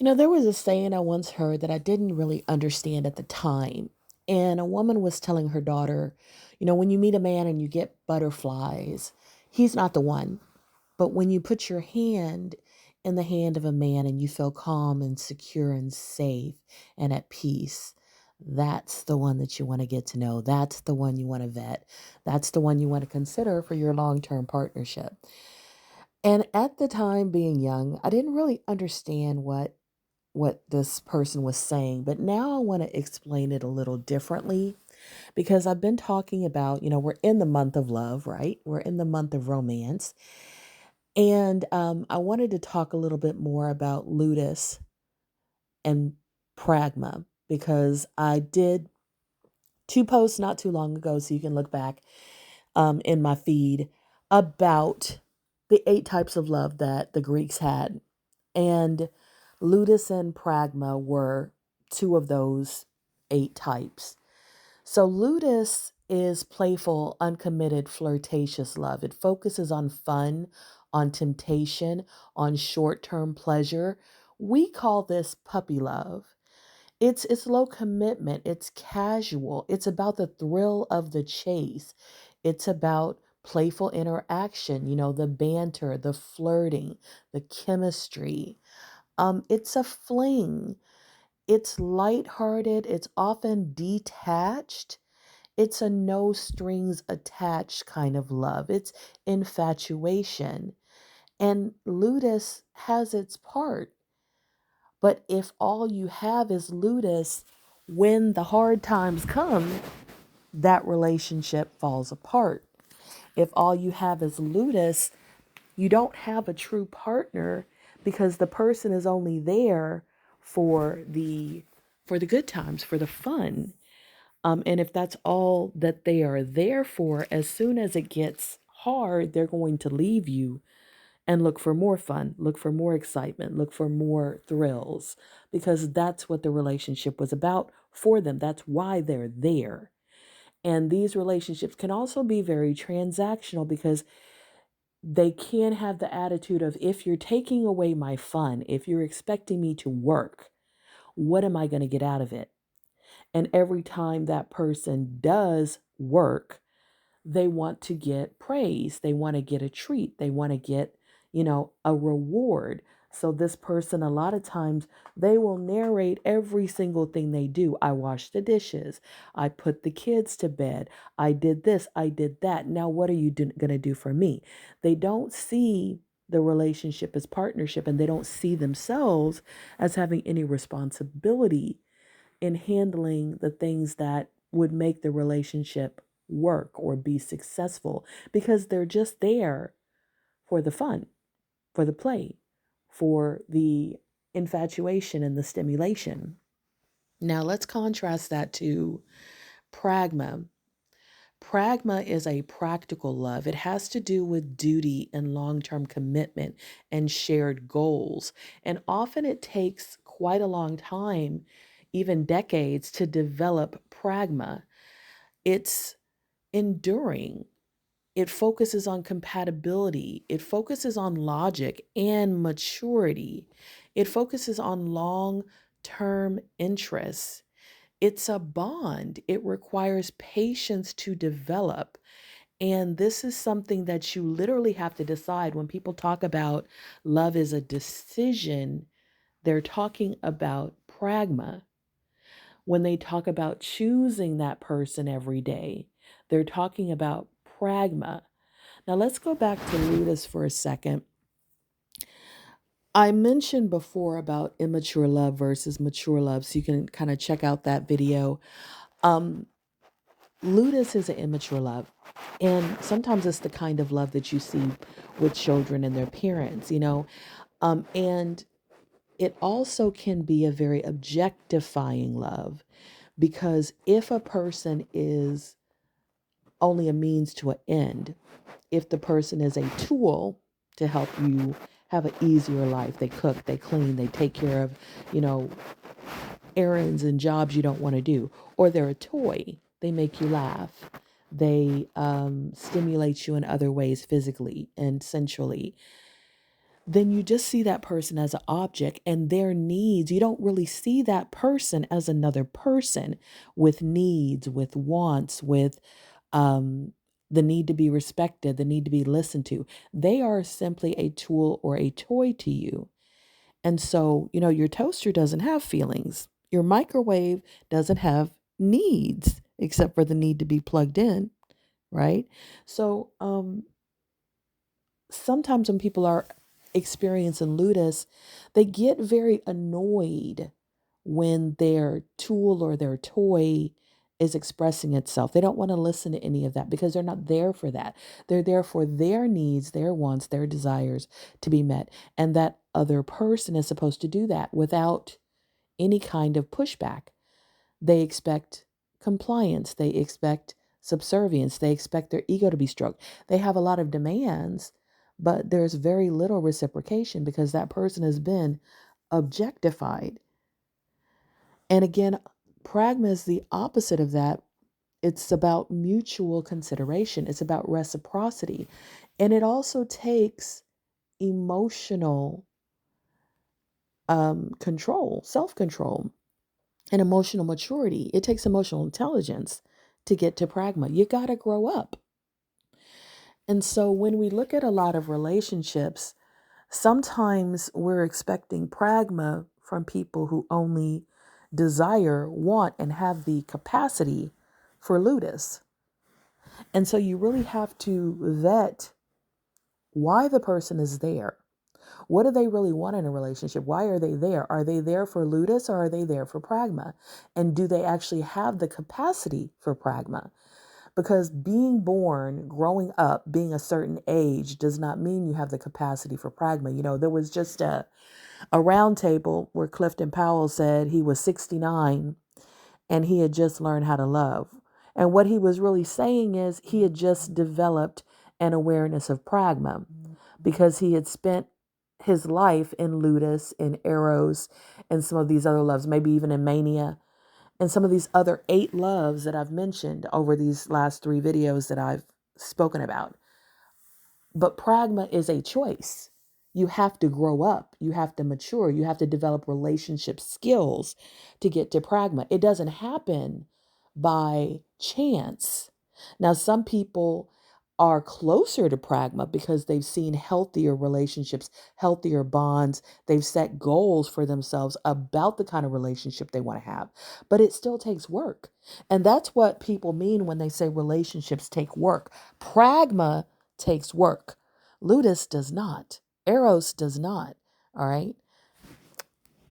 There was a saying I once heard that I didn't really understand at the time. And a woman was telling her daughter, when you meet a man and you get butterflies, he's not the one. But when you put your hand in the hand of a man and you feel calm and secure and safe and at peace, that's the one that you want to get to know. That's the one you want to vet. That's the one you want to consider for your long term partnership. And at the time, being young, I didn't really understand what this person was saying, but now I want to explain it a little differently because I've been talking about, we're in the month of love, right? We're in the month of romance. And I wanted to talk a little bit more about ludus and pragma because I did two posts not too long ago, so you can look back in my feed about the eight types of love that the Greeks had. And ludus and pragma were two of those eight types. So ludus is playful, uncommitted, flirtatious love. It focuses on fun, on temptation, on short-term pleasure. We call this puppy love. It's low commitment, it's casual. It's about the thrill of the chase. It's about playful interaction, the banter, the flirting, the chemistry. It's a fling. It's lighthearted, it's often detached. It's a no strings attached kind of love. It's infatuation. And ludus has its part. But if all you have is ludus, when the hard times come, that relationship falls apart. If all you have is ludus, you don't have a true partner because the person is only there for the good times, for the fun. And if that's all that they are there for, as soon as it gets hard, they're going to leave you and look for more fun, look for more excitement, look for more thrills, because that's what the relationship was about for them. That's why they're there. And these relationships can also be very transactional because they can have the attitude of, if you're taking away my fun, if you're expecting me to work, what am I going to get out of it? And every time that person does work, they want to get praise. They want to get a treat. They want to get, a reward. So this person, a lot of times, they will narrate every single thing they do. I washed the dishes. I put the kids to bed. I did this. I did that. Now, what are you going to do for me? They don't see the relationship as partnership, and they don't see themselves as having any responsibility in handling the things that would make the relationship work or be successful because they're just there for the fun, for the play, for the infatuation and the stimulation. Now, let's contrast that to pragma. Pragma is a practical love. It has to do with duty and long term commitment and shared goals. And often it takes quite a long time, even decades, to develop pragma. It's enduring. It focuses on compatibility. It focuses on logic and maturity. It focuses on long term interests. It's a bond. It requires patience to develop. And this is something that you literally have to decide. When people talk about love is a decision, they're talking about pragma. When they talk about choosing that person every day, they're talking about pragma. Now let's go back to Ludus for a second. I mentioned before about immature love versus mature love, so you can kind of check out that video. Um, Ludus is an immature love. And sometimes it's the kind of love that you see with children and their parents. And it also can be a very objectifying love because if a person is only a means to an end, if the person is a tool to help you have an easier life, they cook, they clean, they take care of, you know, errands and jobs you don't want to do, or they're a toy. They make you laugh. They stimulate you in other ways, physically and sensually. then you just see that person as an object and their needs. You don't really see that person as another person with needs, with wants, with um, the need to be respected, the need to be listened to. They are simply a tool or a toy to you. And so, your toaster doesn't have feelings. Your microwave doesn't have needs except for the need to be plugged in, right? So, sometimes when people are experiencing ludus, they get very annoyed when their tool or their toy is expressing itself. They don't want to listen to any of that because they're not there for that. They're there for their needs, their wants, their desires to be met. And that other person is supposed to do that without any kind of pushback. They expect compliance, they expect subservience, they expect their ego to be stroked. They have a lot of demands, but there's very little reciprocation because that person has been objectified. And again, pragma is the opposite of that. It's about mutual consideration, it's about reciprocity. And it also takes emotional control, self control, and emotional maturity. It takes emotional intelligence to get to pragma. You got to grow up. And so when we look at a lot of relationships, sometimes we're expecting pragma from people who only desire, want, and have the capacity for ludus. And so you really have to vet why the person is there. What do they really want in a relationship? Why are they there? Are they there for ludus or are they there for pragma? And do they actually have the capacity for pragma? Because being born, growing up, being a certain age does not mean you have the capacity for pragma. There was just a round table where Clifton Powell said he was 69 and he had just learned how to love. And what he was really saying is he had just developed an awareness of pragma because he had spent his life in ludus, in eros, and some of these other loves, maybe even in mania, and some of these other 8 loves that I've mentioned over these last 3 videos that I've spoken about. But pragma is a choice. You have to grow up. You have to mature. You have to develop relationship skills to get to pragma. It doesn't happen by chance. Now, some people are closer to pragma because they've seen healthier relationships, healthier bonds. They've set goals for themselves about the kind of relationship they want to have. But it still takes work. And that's what people mean when they say relationships take work. Pragma takes work. Ludus does not. Eros does not. All right.